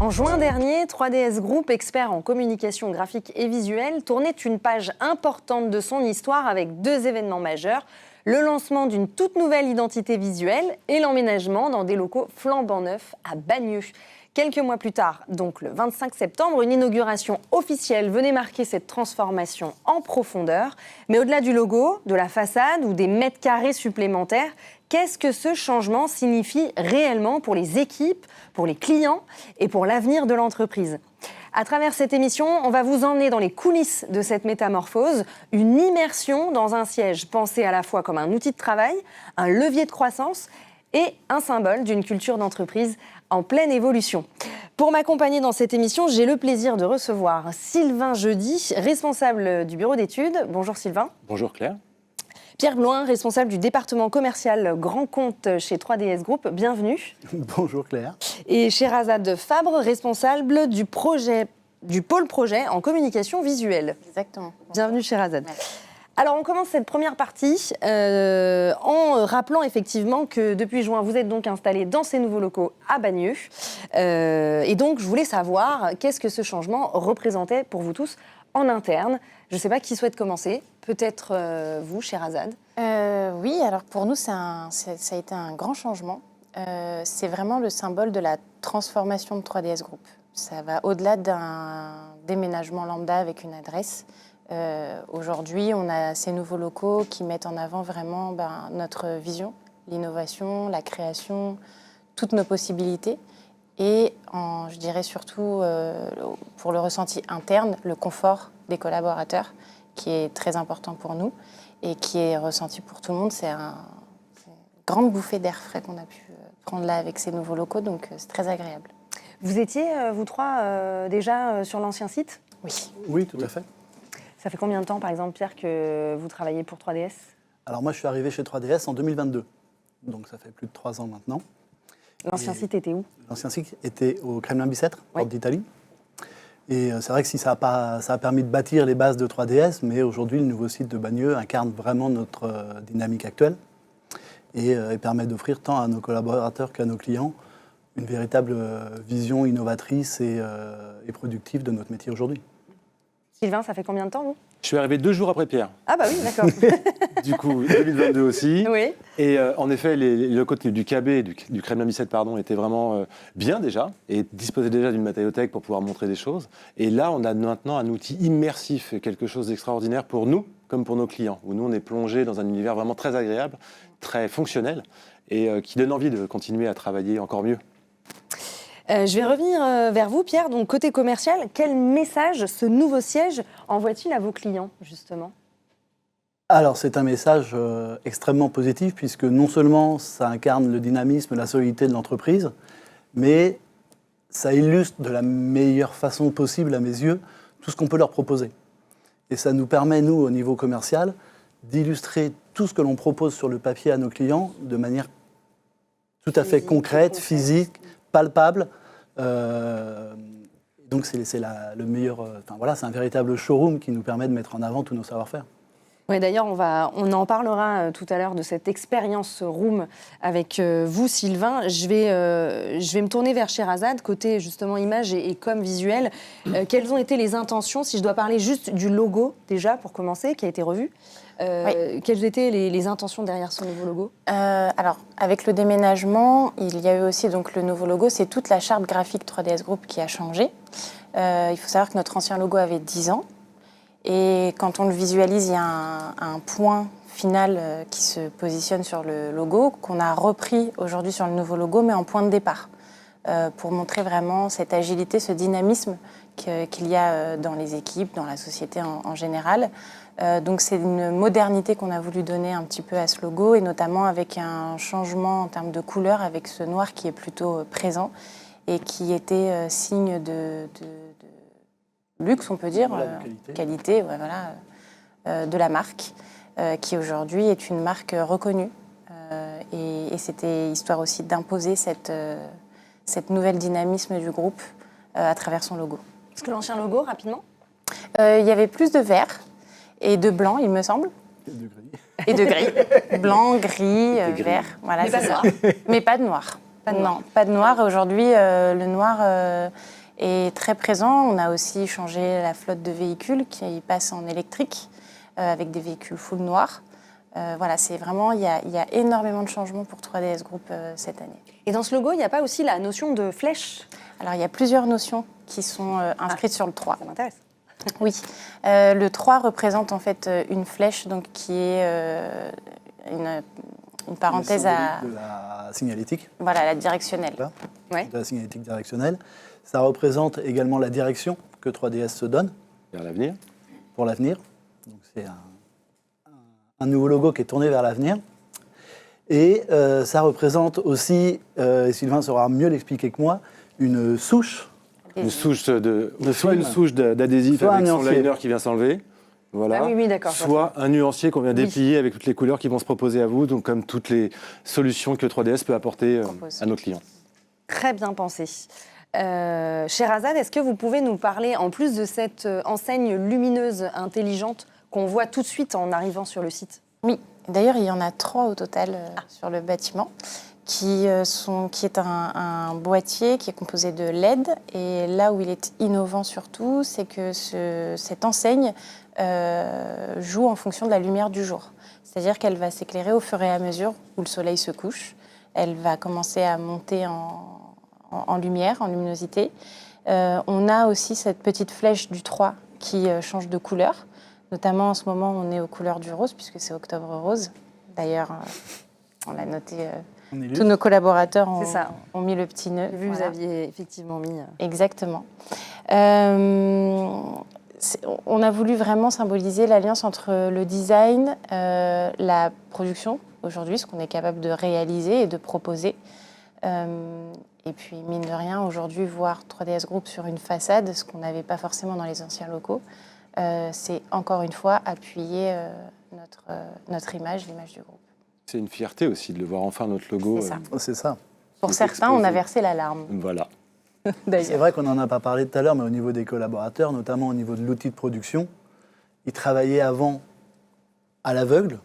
En juin dernier, 3DS Group, expert en communication graphique et visuelle, tournait une page importante de son histoire avec 2 événements majeurs, le lancement d'une toute nouvelle identité visuelle et l'emménagement dans des locaux flambant neufs à Bagneux. Quelques mois plus tard, donc le 25 septembre, une inauguration officielle venait marquer cette transformation en profondeur. Mais au-delà du logo, de la façade ou des mètres carrés supplémentaires, qu'est-ce que ce changement signifie réellement pour les équipes, pour les clients et pour l'avenir de l'entreprise ? À travers cette émission, on va vous emmener dans les coulisses de cette métamorphose, une immersion dans un siège pensé à la fois comme un outil de travail, un levier de croissance et un symbole d'une culture d'entreprise en pleine évolution. Pour m'accompagner dans cette émission, j'ai le plaisir de recevoir Sylvain Jeudi, responsable du bureau d'études. Bonjour Sylvain. Bonjour Claire. Pierre Bloin, responsable du département commercial Grand Compte chez 3DS Group. Bienvenue. Bonjour Claire. Et Sherazade Fabre, responsable du pôle projet en communication visuelle. Exactement. Bienvenue Sherazade. Ouais. Alors, on commence cette première partie en rappelant effectivement que depuis juin, vous êtes donc installé dans ces nouveaux locaux à Bagneux. Et donc, je voulais savoir qu'est-ce que ce changement représentait pour vous tous en interne. Je ne sais pas qui souhaite commencer. Peut-être vous, Sherazade. Oui, alors pour nous, ça a été un grand changement. C'est vraiment le symbole de la transformation de 3DS Group. Ça va au-delà d'un déménagement lambda avec une adresse. Aujourd'hui, on a ces nouveaux locaux qui mettent en avant vraiment notre vision, l'innovation, la création, toutes nos possibilités. Et je dirais surtout, pour le ressenti interne, le confort des collaborateurs, qui est très important pour nous et qui est ressenti pour tout le monde. C'est une grande bouffée d'air frais qu'on a pu prendre là avec ces nouveaux locaux, donc c'est très agréable. Vous étiez, vous trois, déjà sur l'ancien site ? Oui. Oui, tout à fait. Ça fait combien de temps, par exemple, Pierre, que vous travaillez pour 3DS ? Alors moi, je suis arrivé chez 3DS en 2022, donc ça fait plus de 3 ans maintenant. L'ancien site était où ? L'ancien site était au Kremlin-Bicêtre, Oui. porte d'Italie. Et c'est vrai que ça a permis de bâtir les bases de 3DS, mais aujourd'hui, le nouveau site de Bagneux incarne vraiment notre dynamique actuelle et permet d'offrir tant à nos collaborateurs qu'à nos clients une véritable vision innovatrice et productive de notre métier aujourd'hui. Sylvain, ça fait combien de temps, vous ? Je suis arrivé 2 jours après Pierre. Ah bah oui, d'accord. Du coup, 2022 aussi. Oui. Et en effet, les locaux du KB, du Kremlin-Bicêtre, étaient vraiment bien déjà et disposaient déjà d'une matériauthèque pour pouvoir montrer des choses. Et là, on a maintenant un outil immersif et quelque chose d'extraordinaire pour nous comme pour nos clients, où nous, on est plongé dans un univers vraiment très agréable, très fonctionnel et qui donne envie de continuer à travailler encore mieux. Je vais revenir vers vous, Pierre. Donc, côté commercial, quel message ce nouveau siège envoie-t-il à vos clients, justement ? Alors, c'est un message extrêmement positif, puisque non seulement ça incarne le dynamisme, la solidité de l'entreprise, mais ça illustre de la meilleure façon possible, à mes yeux, tout ce qu'on peut leur proposer. Et ça nous permet, nous, au niveau commercial, d'illustrer tout ce que l'on propose sur le papier à nos clients de manière tout à fait concrète, physique, palpable. Donc c'est le meilleur. C'est un véritable showroom qui nous permet de mettre en avant tous nos savoir-faire. Oui, d'ailleurs, on en parlera tout à l'heure de cette expérience room avec vous, Sylvain. Je vais me tourner vers Sherazade, côté justement image et com visuel. Quelles ont été les intentions, si je dois parler juste du logo déjà pour commencer, qui a été revu. Oui. Quelles étaient les intentions derrière ce nouveau logo ? Alors, avec le déménagement, il y a eu aussi donc, le nouveau logo. C'est toute la charte graphique 3DS Group qui a changé. Il faut savoir que notre ancien logo avait 10 ans. Et quand on le visualise, il y a un point final qui se positionne sur le logo, qu'on a repris aujourd'hui sur le nouveau logo, mais en point de départ, pour montrer vraiment cette agilité, ce dynamisme qu'il y a dans les équipes, dans la société en général. Donc c'est une modernité qu'on a voulu donner un petit peu à ce logo, et notamment avec un changement en termes de couleur, avec ce noir qui est plutôt présent et qui était signe de luxe, on peut dire, qualité ouais, voilà, de la marque, qui aujourd'hui est une marque reconnue. Et c'était histoire aussi d'imposer cette nouvelle dynamisme du groupe à travers son logo. Parce que l'ancien logo, rapidement ? Il y avait plus de vert et de blanc, il me semble. Et de gris. Et de gris. Blanc, gris, vert. Voilà, mais pas c'est noir. Mais pas de noir. Pas de noir. Non, pas de noir. Aujourd'hui, le noir est très présent. On a aussi changé la flotte de véhicules qui passent en électrique avec des véhicules full noir. Voilà, c'est vraiment, il y a énormément de changements pour 3DS Group cette année. Et dans ce logo, il n'y a pas aussi la notion de flèche? Alors, il y a plusieurs notions qui sont inscrites sur le 3. Ça m'intéresse. Oui, le 3 représente en fait une flèche donc, qui est une parenthèse à de la signalétique, voilà, la directionnelle. là, Ouais. de la signalétique directionnelle. Ça représente également la direction que 3DS se donne Vers l'avenir. pour l'avenir. Donc c'est un nouveau logo qui est tourné vers l'avenir. Et ça représente aussi, et Sylvain saura mieux l'expliquer que moi, une souche. Une souche de soit film. une souche d'adhésif Soit un avec son nuancier. liner qui vient s'enlever. Voilà. Ah oui, d'accord. Soit un nuancier qu'on vient déplier avec toutes les couleurs qui vont se proposer à vous, donc comme toutes les solutions que 3DS peut apporter Propose. à nos clients. Très bien pensé. Sherazade, est-ce que vous pouvez nous parler, en plus de cette enseigne lumineuse intelligente qu'on voit tout de suite en arrivant sur le site? Oui, d'ailleurs, il y en a 3 au total sur le bâtiment, qui est un boîtier qui est composé de LED. Et là où il est innovant surtout, c'est que cette enseigne joue en fonction de la lumière du jour. C'est-à-dire qu'elle va s'éclairer au fur et à mesure où le soleil se couche. Elle va commencer à monter en lumière, en luminosité. On a aussi cette petite flèche du 3 qui change de couleur. Notamment en ce moment, on est aux couleurs du rose, puisque c'est Octobre Rose. D'ailleurs, on l'a noté, On est tous nos collaborateurs C'est ça. ont mis le petit nœud. J'ai vu, Voilà. vous aviez effectivement mis... Exactement. On a voulu vraiment symboliser l'alliance entre le design, la production, aujourd'hui, ce qu'on est capable de réaliser et de proposer. Et puis, mine de rien, aujourd'hui, voir 3DS Group sur une façade, ce qu'on n'avait pas forcément dans les anciens locaux, c'est encore une fois appuyer notre image, l'image du groupe. C'est une fierté aussi de le voir enfin notre logo. C'est ça. C'est ça. Pour Tout certains, on a exposé. versé la larme, Voilà. C'est d'ailleurs. vrai qu'on n'en a pas parlé tout à l'heure, mais au niveau des collaborateurs, notamment au niveau de l'outil de production, ils travaillaient avant à l'aveugle.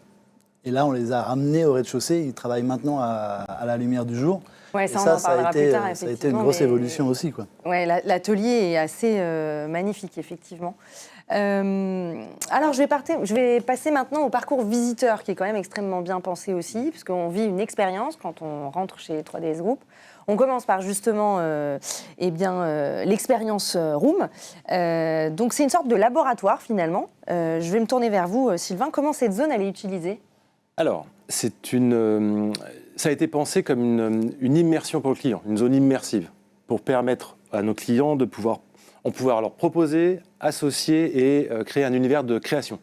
Et là, on les a ramenés au rez-de-chaussée. Ils travaillent maintenant à la lumière du jour. Ouais, Et ça, on en parlera plus tard, ça a été une effectivement, grosse mais- évolution aussi, quoi. Ouais, l'atelier est assez magnifique, effectivement. Alors, je vais passer maintenant au parcours visiteur, qui est quand même extrêmement bien pensé aussi, puisqu'on vit une expérience quand on rentre chez 3DS Group. On commence par justement l'expérience room. Donc, c'est une sorte de laboratoire, finalement. Je vais me tourner vers vous, Sylvain. Comment cette zone, elle est utilisée? Alors, ça a été pensé comme une immersion pour le client, une zone immersive, pour permettre à nos clients de pouvoir leur proposer, associer et créer un univers de création.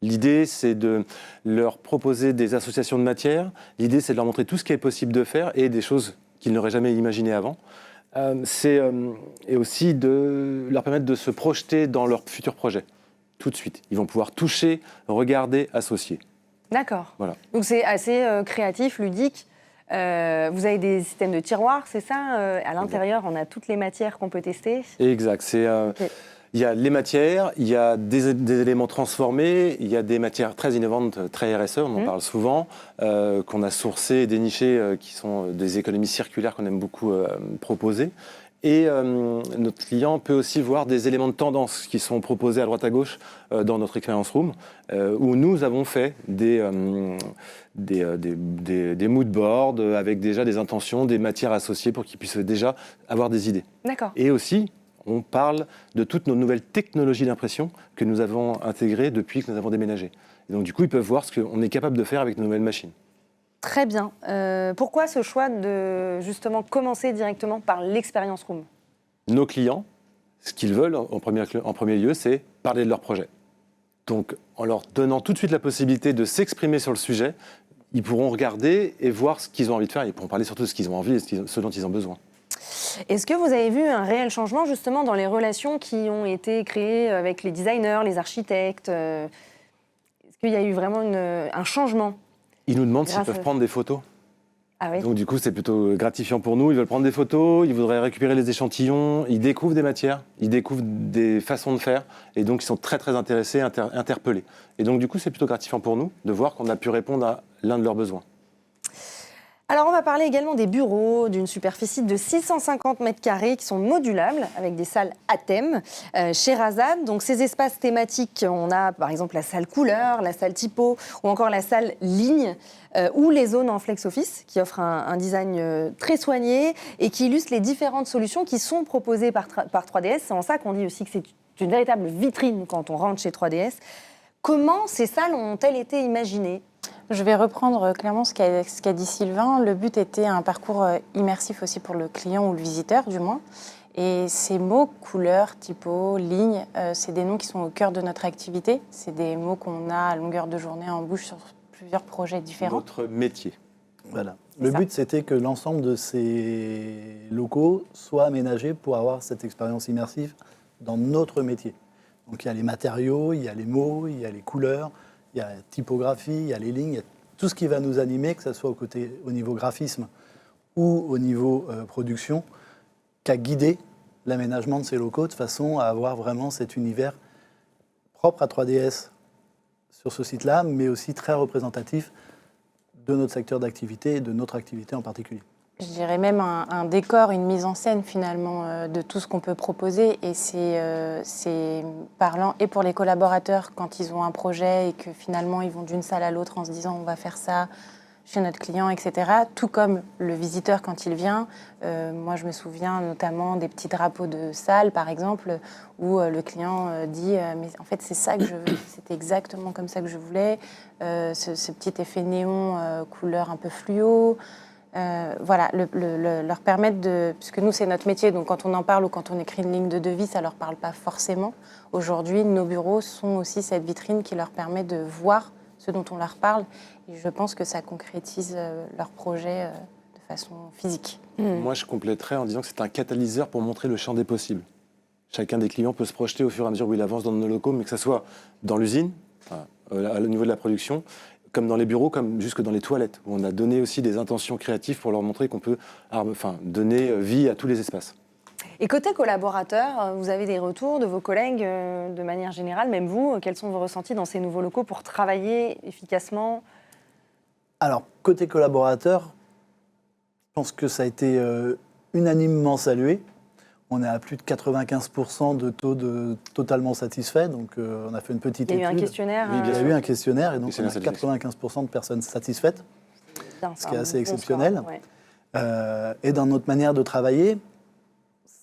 L'idée, c'est de leur proposer des associations de matières. L'idée, c'est de leur montrer tout ce qui est possible de faire et des choses qu'ils n'auraient jamais imaginées avant. Et aussi de leur permettre de se projeter dans leur futur projet, tout de suite. Ils vont pouvoir toucher, regarder, associer. D'accord. Voilà. Donc, c'est assez créatif, ludique. Vous avez des systèmes de tiroirs, c'est ça? À l'intérieur, on a toutes les matières qu'on peut tester. Exact. Il y a les matières, il y a des éléments transformés, il y a des matières très innovantes, très RSE, on en parle souvent, qu'on a sourcées et dénichées, qui sont des économies circulaires qu'on aime beaucoup proposer. Et notre client peut aussi voir des éléments de tendance qui sont proposés à droite à gauche dans notre expérience room, où nous avons fait des mood boards avec déjà des intentions, des matières associées pour qu'ils puissent déjà avoir des idées. D'accord. Et aussi, on parle de toutes nos nouvelles technologies d'impression que nous avons intégrées depuis que nous avons déménagé. Et donc du coup, ils peuvent voir ce qu'on est capable de faire avec nos nouvelles machines. Très bien. Pourquoi ce choix de justement commencer directement par l'expérience room? Nos clients, ce qu'ils veulent en premier lieu, c'est parler de leur projet. Donc en leur donnant tout de suite la possibilité de s'exprimer sur le sujet, ils pourront regarder et voir ce qu'ils ont envie de faire. Ils pourront parler surtout de ce qu'ils ont envie et ce dont ils ont besoin. Est-ce que vous avez vu un réel changement justement dans les relations qui ont été créées avec les designers, les architectes? Est-ce qu'il y a eu vraiment un changement? Ils nous demandent s'ils Grâce peuvent à- prendre des photos. Ah oui. Donc du coup, c'est plutôt gratifiant pour nous. Ils veulent prendre des photos, ils voudraient récupérer les échantillons, ils découvrent des matières, ils découvrent des façons de faire, et donc ils sont très très intéressés, interpellés. Et donc du coup, c'est plutôt gratifiant pour nous de voir qu'on a pu répondre à l'un de leurs besoins. Alors, on va parler également des bureaux, d'une superficie de 650 mètres carrés qui sont modulables, avec des salles à thème chez Razad. Donc, ces espaces thématiques, on a par exemple la salle couleur, la salle typo ou encore la salle ligne ou les zones en flex office qui offrent un design très soigné et qui illustrent les différentes solutions qui sont proposées par 3DS. C'est en ça qu'on dit aussi que c'est une véritable vitrine quand on rentre chez 3DS. Comment ces salles ont-elles été imaginées ? Je vais reprendre clairement ce qu'a dit Sylvain. Le but était un parcours immersif aussi pour le client ou le visiteur, du moins. Et ces mots, couleur, typo, ligne, c'est des noms qui sont au cœur de notre activité. C'est des mots qu'on a à longueur de journée en bouche sur plusieurs projets différents. Notre métier. Voilà. Le but, c'était que l'ensemble de ces locaux soit aménagé pour avoir cette expérience immersive dans notre métier. Donc il y a les matériaux, il y a les mots, il y a les couleurs, il y a la typographie, il y a les lignes, il y a tout ce qui va nous animer, que ce soit au niveau graphisme ou au niveau production, qui a guidé l'aménagement de ces locaux de façon à avoir vraiment cet univers propre à 3DS sur ce site-là, mais aussi très représentatif de notre secteur d'activité et de notre activité en particulier. Je dirais même un décor, une mise en scène finalement de tout ce qu'on peut proposer. Et c'est parlant et pour les collaborateurs quand ils ont un projet et que finalement ils vont d'une salle à l'autre en se disant on va faire ça chez notre client, etc. Tout comme le visiteur quand il vient. Moi je me souviens notamment des petits drapeaux de salle par exemple où le client dit mais en fait c'est ça que je veux, c'était exactement comme ça que je voulais. Ce petit effet néon couleur un peu fluo. Voilà, leur permettre de... Puisque nous, c'est notre métier, donc quand on en parle ou quand on écrit une ligne de devis, ça ne leur parle pas forcément. Aujourd'hui, nos bureaux sont aussi cette vitrine qui leur permet de voir ce dont on leur parle. Et je pense que ça concrétise leur projet de façon physique. Moi, je compléterais en disant que c'est un catalyseur pour montrer le champ des possibles. Chacun des clients peut se projeter au fur et à mesure où il avance dans nos locaux, mais que ce soit dans l'usine, au niveau de la production, comme dans les bureaux, comme jusque dans les toilettes, où on a donné aussi des intentions créatives pour leur montrer qu'on peut donner vie à tous les espaces. Et côté collaborateurs, vous avez des retours de vos collègues de manière générale, même vous, quels sont vos ressentis dans ces nouveaux locaux pour travailler efficacement ? Alors, côté collaborateur, je pense que ça a été unanimement salué. On est à plus de 95% de taux de totalement satisfaits, donc on a fait une petite étude. Il y a eu un questionnaire. Oui, Il y a eu un questionnaire, et donc on a satisfaction. 95% de personnes satisfaites, ce qui est assez exceptionnel. Score, ouais. Et dans notre manière de travailler,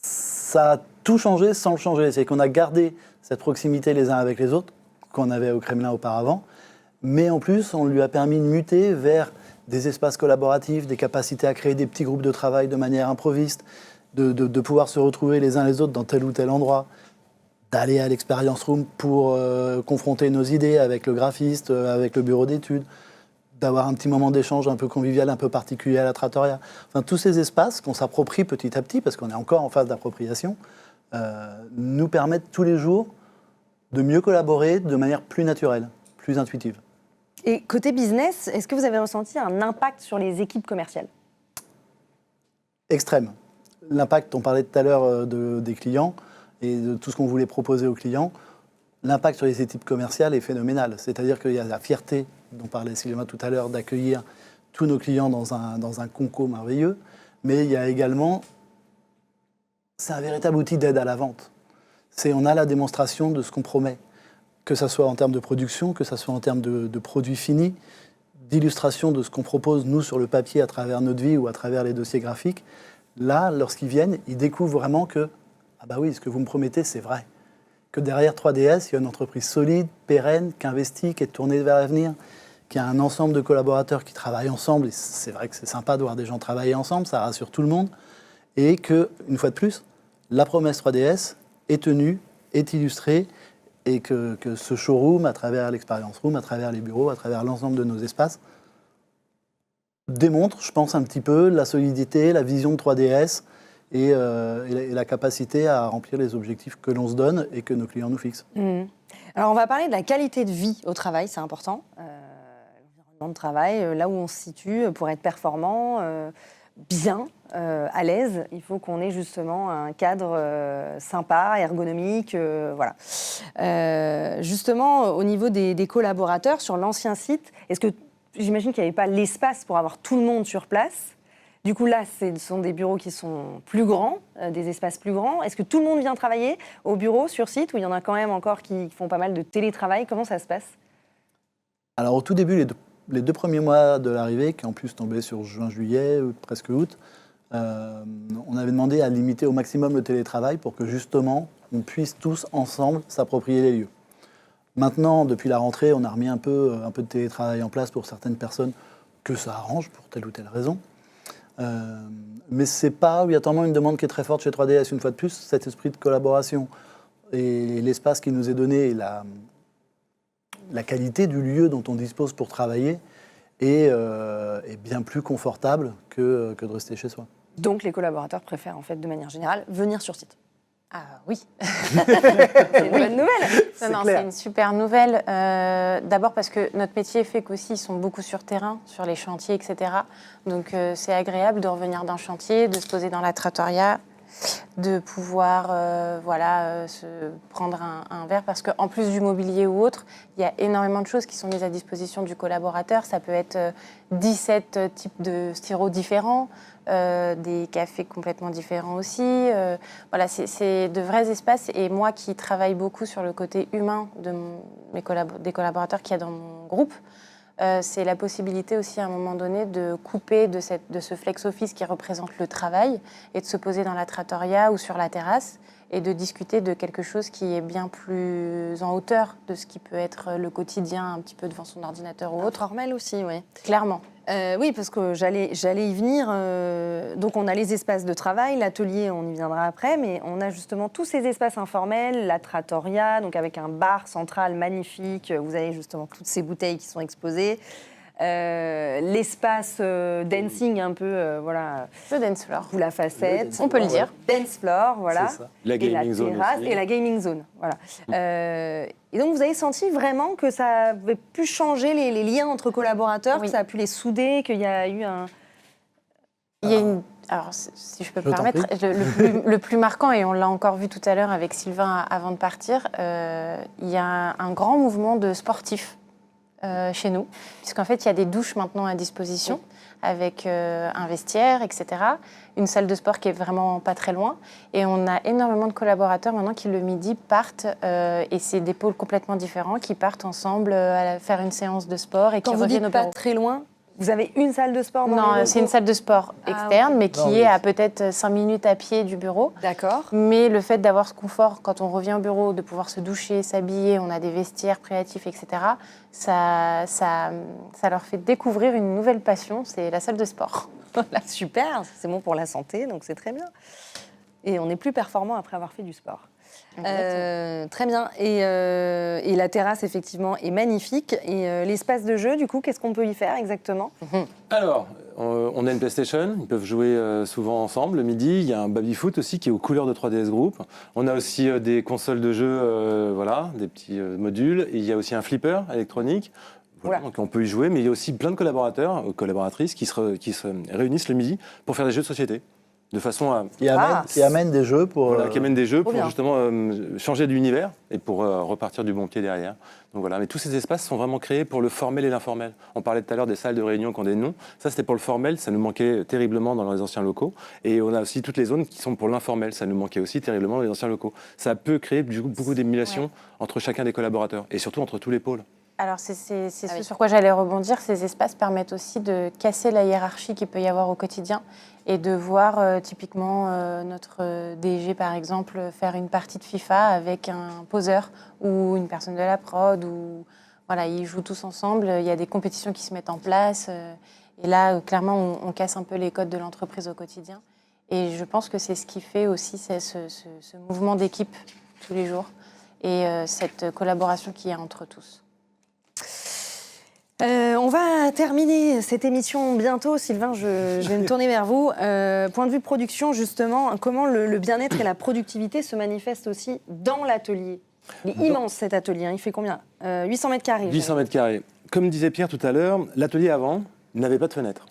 ça a tout changé sans le changer. C'est qu'on a gardé cette proximité les uns avec les autres qu'on avait au Kremlin auparavant, mais en plus, on lui a permis de muter vers des espaces collaboratifs, des capacités à créer des petits groupes de travail de manière improviste, de pouvoir se retrouver les uns les autres dans tel ou tel endroit, d'aller à l'experience room pour confronter nos idées avec le graphiste, avec le bureau d'études, d'avoir un petit moment d'échange un peu convivial, un peu particulier à la trattoria. Enfin, tous ces espaces qu'on s'approprie petit à petit, parce qu'on est encore en phase d'appropriation, nous permettent tous les jours de mieux collaborer de manière plus naturelle, plus intuitive. Et côté business, est-ce que vous avez ressenti un impact sur les équipes commerciales ? Extrême. L'impact, on parlait tout à l'heure des clients et de tout ce qu'on voulait proposer aux clients. L'impact sur les équipes commerciales est phénoménal. C'est-à-dire qu'il y a la fierté, dont parlait Sylvain tout à l'heure, d'accueillir tous nos clients dans un conco merveilleux. Mais il y a également... C'est un véritable outil d'aide à la vente. On a la démonstration de ce qu'on promet, que ce soit en termes de production, que ce soit en termes de produits finis, d'illustration de ce qu'on propose, nous, sur le papier, à travers notre vie ou à travers les dossiers graphiques. Là, lorsqu'ils viennent, ils découvrent vraiment que « Ah bah oui, ce que vous me promettez, c'est vrai ». Que derrière 3DS, il y a une entreprise solide, pérenne, qui investit, qui est tournée vers l'avenir, qui a un ensemble de collaborateurs qui travaillent ensemble. Et c'est vrai que c'est sympa de voir des gens travailler ensemble, ça rassure tout le monde. Et que, une fois de plus, la promesse 3DS est tenue, est illustrée, et que ce showroom, à travers l'experience room, à travers les bureaux, à travers l'ensemble de nos espaces, démontre, je pense, un petit peu la solidité, la vision de 3DS et la capacité à remplir les objectifs que l'on se donne et que nos clients nous fixent. Alors, on va parler de la qualité de vie au travail, c'est important. L'environnement de travail, là où on se situe, pour être performant, bien, à l'aise, il faut qu'on ait justement un cadre sympa, ergonomique, voilà. Justement, au niveau des collaborateurs, sur l'ancien site, est-ce que j'imagine qu'il n'y avait pas l'espace pour avoir tout le monde sur place. Du coup, là, ce sont des bureaux qui sont plus grands, des espaces plus grands. Est-ce que tout le monde vient travailler au bureau, sur site, ou il y en a quand même encore qui font pas mal de télétravail? Comment ça se passe? Alors au tout début, les 2 premiers mois de l'arrivée, qui en plus tombaient sur juin-juillet, presque août, on avait demandé à limiter au maximum le télétravail pour que justement on puisse tous ensemble s'approprier les lieux. Maintenant, depuis la rentrée, on a remis un peu de télétravail en place pour certaines personnes que ça arrange pour telle ou telle raison. Mais c'est pas obligatoirement une demande qui est très forte chez 3DS, une fois de plus, cet esprit de collaboration et l'espace qui nous est donné, et la qualité du lieu dont on dispose pour travailler est bien plus confortable que de rester chez soi. Donc, les collaborateurs préfèrent, en fait, de manière générale, venir sur site. Ah oui. C'est une bonne nouvelle. C'est une super nouvelle. D'abord parce que notre métier fait qu'aussi ils sont beaucoup sur terrain, sur les chantiers, etc. Donc c'est agréable de revenir d'un chantier, de se poser dans la trattoria, de pouvoir se prendre un verre, parce qu'en plus du mobilier ou autre, il y a énormément de choses qui sont mises à disposition du collaborateur. Ça peut être 17 types de styros différents, des cafés complètement différents aussi. C'est de vrais espaces. Et moi qui travaille beaucoup sur le côté humain des collaborateurs qu'il y a dans mon groupe, c'est la possibilité aussi à un moment donné de couper de ce flex office qui représente le travail et de se poser dans la trattoria ou sur la terrasse et de discuter de quelque chose qui est bien plus en hauteur de ce qui peut être le quotidien un petit peu devant son ordinateur ou autre. Informel aussi, oui. Clairement. Oui, parce que j'allais y venir. Donc, on a les espaces de travail, l'atelier, on y viendra après, mais on a justement tous ces espaces informels, la trattoria, donc avec un bar central magnifique. Vous avez justement toutes ces bouteilles qui sont exposées. L'espace dancing un peu, Le dance floor. ou la facette. On peut le dire. Dance floor, voilà. C'est ça. La Et gaming zone terrasse, aussi. et la gaming zone, voilà. Et donc, vous avez senti vraiment que ça avait pu changer les liens entre collaborateurs, Oui. que ça a pu les souder, qu'il y a eu un... Il y a alors, si je peux me Je t'en permettre, le plus marquant, et on l'a encore vu tout à l'heure avec Sylvain avant de partir, il y a un grand mouvement de sportifs chez nous, puisqu'en fait, il y a des douches maintenant à disposition, avec un vestiaire, etc. Une salle de sport qui est vraiment pas très loin. Et on a énormément de collaborateurs maintenant qui, le midi, partent, et c'est des pôles complètement différents, qui partent ensemble faire une séance de sport et Quand qui vous reviennent dites au pas bureau. très loin, vous avez une salle de sport dans les Non, locaux? c'est une salle de sport externe, mais qui Non, est oui. à peut-être 5 minutes à pied du bureau. D'accord. Mais le fait d'avoir ce confort, quand on revient au bureau, de pouvoir se doucher, s'habiller, on a des vestiaires créatifs, etc., ça leur fait découvrir une nouvelle passion, c'est la salle de sport. Voilà, super, c'est bon pour la santé, donc c'est très bien. Et on est plus performant après avoir fait du sport. Très bien. Et la terrasse, effectivement, est magnifique. Et l'espace de jeu, du coup, qu'est-ce qu'on peut y faire exactement? Alors, on a une PlayStation, ils peuvent jouer souvent ensemble le midi. Il y a un baby-foot aussi qui est aux couleurs de 3DS Group. On a aussi des consoles de jeu, des petits modules. Et il y a aussi un flipper électronique. Voilà, donc on peut y jouer, mais il y a aussi plein de collaborateurs, collaboratrices qui se réunissent le midi pour faire des jeux de société. De façon à... Qui amène des jeux pour... Voilà, qui amènent des jeux pour bien. justement changer d'univers et pour repartir du bon pied derrière. Donc voilà, mais tous ces espaces sont vraiment créés pour le formel et l'informel. On parlait tout à l'heure des salles de réunion qui ont des noms. Ça, c'était pour le formel, ça nous manquait terriblement dans les anciens locaux. Et on a aussi toutes les zones qui sont pour l'informel, ça nous manquait aussi terriblement dans les anciens locaux. Ça peut créer du coup, beaucoup d'émulation entre chacun des collaborateurs et surtout entre tous les pôles. Alors, c'est ce oui. sur quoi j'allais rebondir. Ces espaces permettent aussi de casser la hiérarchie qu'il peut y avoir au quotidien et de voir typiquement notre DG, par exemple, faire une partie de FIFA avec un poseur ou une personne de la prod. Ou, voilà, ils jouent tous ensemble. Il y a des compétitions qui se mettent en place. Et là, clairement, on casse un peu les codes de l'entreprise au quotidien. Et je pense que c'est ce qui fait aussi ce mouvement d'équipe tous les jours et cette collaboration qu'il y a entre tous. On va terminer cette émission bientôt. Sylvain, je vais me tourner vers vous. Point de vue production, justement, comment le bien-être et la productivité se manifestent aussi dans l'atelier? Il est immense cet atelier, hein. Il fait combien 800 mètres carrés. 800 mètres carrés. Comme disait Pierre tout à l'heure, l'atelier avant n'avait pas de fenêtre.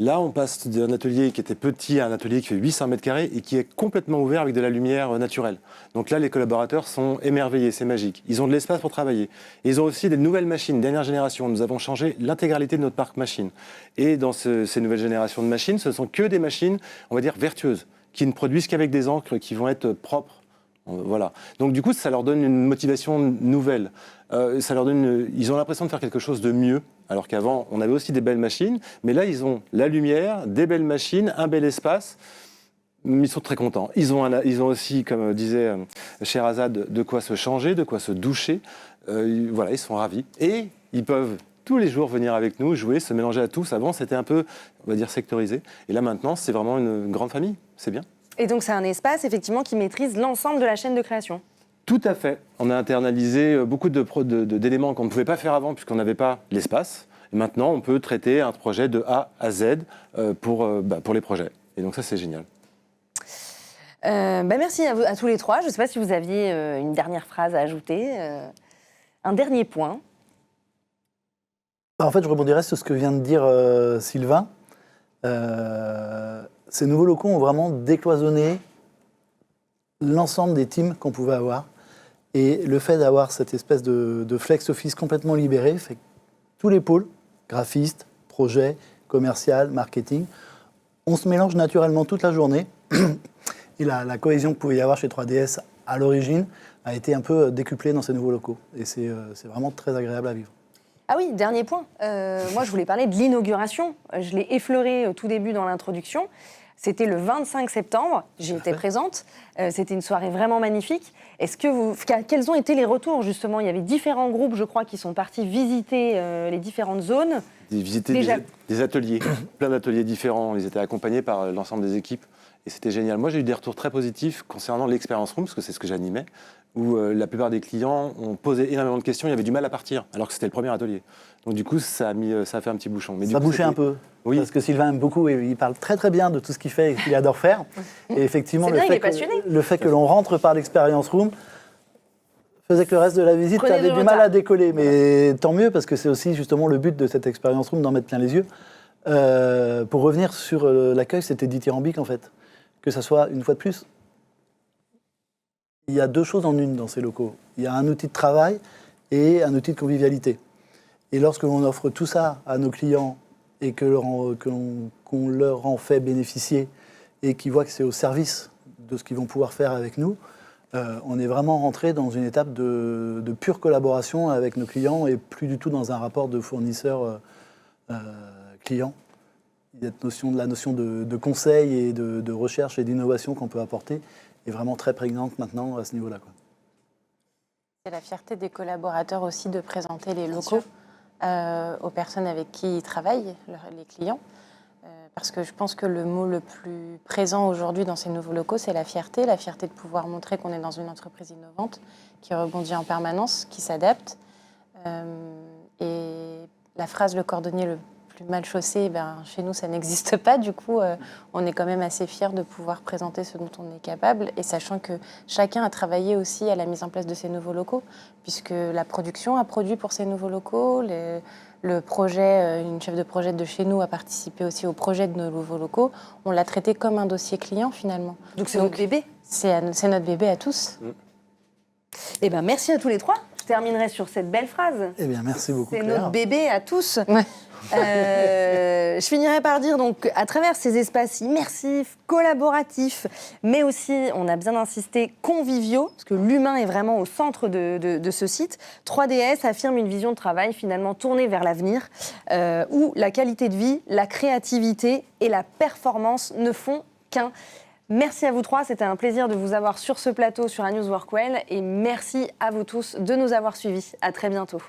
Là, on passe d'un atelier qui était petit à un atelier qui fait 800 mètres carrés et qui est complètement ouvert avec de la lumière naturelle. Donc là, les collaborateurs sont émerveillés, c'est magique. Ils ont de l'espace pour travailler. Et ils ont aussi des nouvelles machines, dernière génération. Nous avons changé l'intégralité de notre parc machine. Et dans ces nouvelles générations de machines, ce ne sont que des machines, on va dire, vertueuses, qui ne produisent qu'avec des encres qui vont être propres. Voilà. Donc du coup, ça leur donne une motivation nouvelle. Ils ont l'impression de faire quelque chose de mieux. Alors qu'avant, on avait aussi des belles machines, mais là, ils ont la lumière, des belles machines, un bel espace. Ils sont très contents. Ils ont aussi, comme disait Sherazade, de quoi se changer, de quoi se doucher. Voilà, ils sont ravis. Et ils peuvent tous les jours venir avec nous, jouer, se mélanger à tous. Avant, c'était un peu, on va dire, sectorisé. Et là, maintenant, c'est vraiment une grande famille. C'est bien. Et donc, c'est un espace, effectivement, qui maîtrise l'ensemble de la chaîne de création. Tout à fait. On a internalisé beaucoup d'éléments qu'on ne pouvait pas faire avant puisqu'on n'avait pas l'espace. Et maintenant, on peut traiter un projet de A à Z pour les projets. Et donc ça, c'est génial. Merci à tous les trois. Je ne sais pas si vous aviez une dernière phrase à ajouter, un dernier point. En fait, je rebondirais sur ce que vient de dire Sylvain. Ces nouveaux locaux ont vraiment décloisonné l'ensemble des teams qu'on pouvait avoir. Et le fait d'avoir cette espèce de flex office complètement libéré fait que tous les pôles, graphistes, projets, commercial, marketing, on se mélange naturellement toute la journée. Et la cohésion que pouvait y avoir chez 3DS à l'origine a été un peu décuplée dans ces nouveaux locaux. Et c'est vraiment très agréable à vivre. Ah oui, dernier point. Moi, je voulais parler de l'inauguration. Je l'ai effleuré au tout début dans l'introduction. C'était le 25 septembre, j'étais présente. C'était une soirée vraiment magnifique. Quels ont été les retours, justement? Il y avait différents groupes, je crois, qui sont partis visiter les différentes zones. Visiter des ateliers, plein d'ateliers différents. Ils étaient accompagnés par l'ensemble des équipes. Et c'était génial. Moi, j'ai eu des retours très positifs concernant l'expérience room, parce que c'est ce que j'animais, où la plupart des clients ont posé énormément de questions. Il y avait du mal à partir, alors que c'était le premier atelier. Donc du coup, ça a fait un petit bouchon. Mais ça bouchait un peu, oui. Parce que Sylvain aime beaucoup et il parle très très bien de tout ce qu'il fait et qu'il adore faire. Et effectivement, le fait que l'on rentre par l'expérience room faisait que le reste de la visite avait du mal à décoller. Mais tant mieux, parce que c'est aussi justement le but de cette expérience room, d'en mettre plein les yeux. Pour revenir sur l'accueil, c'était dithyrambique en fait. Que ça soit, une fois de plus, il y a deux choses en une dans ces locaux. Il y a un outil de travail et un outil de convivialité. Et lorsque l'on offre tout ça à nos clients et qu'on leur en fait bénéficier et qu'ils voient que c'est au service de ce qu'ils vont pouvoir faire avec nous, on est vraiment rentré dans une étape de pure collaboration avec nos clients et plus du tout dans un rapport de fournisseur-client. La notion de conseil et de recherche et d'innovation qu'on peut apporter est vraiment très prégnante maintenant à ce niveau-là. C'est la fierté des collaborateurs aussi de présenter les locaux aux personnes avec qui ils travaillent, les clients. Parce que je pense que le mot le plus présent aujourd'hui dans ces nouveaux locaux, c'est la fierté de pouvoir montrer qu'on est dans une entreprise innovante, qui rebondit en permanence, qui s'adapte. Et la phrase « le cordonnier le plus mal chaussé », chez nous, ça n'existe pas. Du coup, on est quand même assez fiers de pouvoir présenter ce dont on est capable, et sachant que chacun a travaillé aussi à la mise en place de ces nouveaux locaux, puisque la production a produit pour ces nouveaux locaux, le projet, une chef de projet de chez nous a participé aussi au projet de nos nouveaux locaux. On l'a traité comme un dossier client, finalement. Donc c'est notre bébé. C'est notre bébé à tous. Eh bien, merci à tous les trois. Je terminerai sur cette belle phrase. Eh bien, merci beaucoup, C'est Claire. notre bébé à tous. Ouais. Je finirai par dire, donc, à travers ces espaces immersifs, collaboratifs, mais aussi, on a bien insisté, conviviaux, parce que l'humain est vraiment au centre de ce site, 3DS affirme une vision de travail finalement tournée vers l'avenir, où la qualité de vie, la créativité et la performance ne font qu'un. Merci à vous trois, c'était un plaisir de vous avoir sur ce plateau sur A News Workwell, et merci à vous tous de nous avoir suivis. À très bientôt.